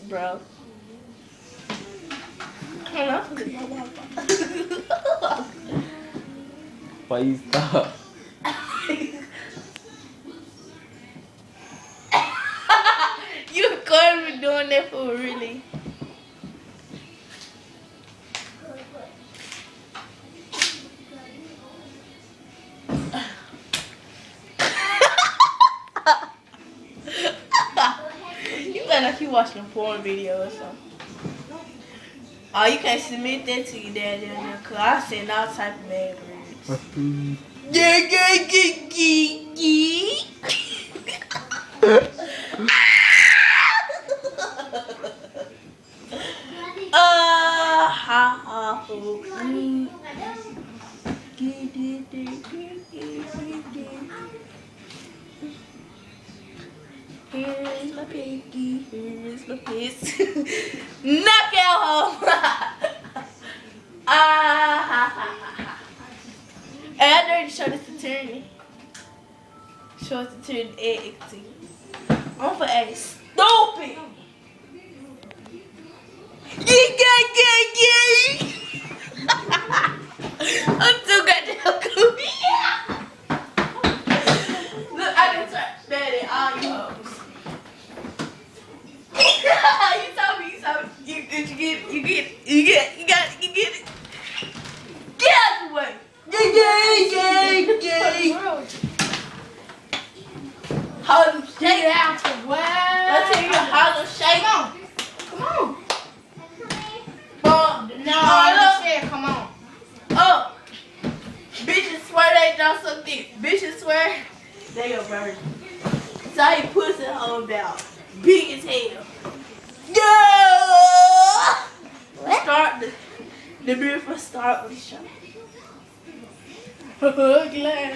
bro. Hold on. Why you stop? You recorded me doing that for really. You better not keep watching a porn video or something. Oh, you can't submit that to your daddy on there, cause I send all type of bad words. Yeah. Here's my pinky, here's my piss. Knock out home. Hey, I know you show this to Tierney. Show it to Tierney. I'm for a stupid. I'm too goddamn cool. Look, I can try bad at all you hoes. You saw me. You get it. Get out the way. Hold them shake. Get out the way. Let's hear you hold them shake. Come on. No, I said come on. Oh, bitches swear they don't suck dick. Bitches swear they a virgin. So he puts it home down. Big as hell. Yeah! Start the beautiful start with the show. Glad.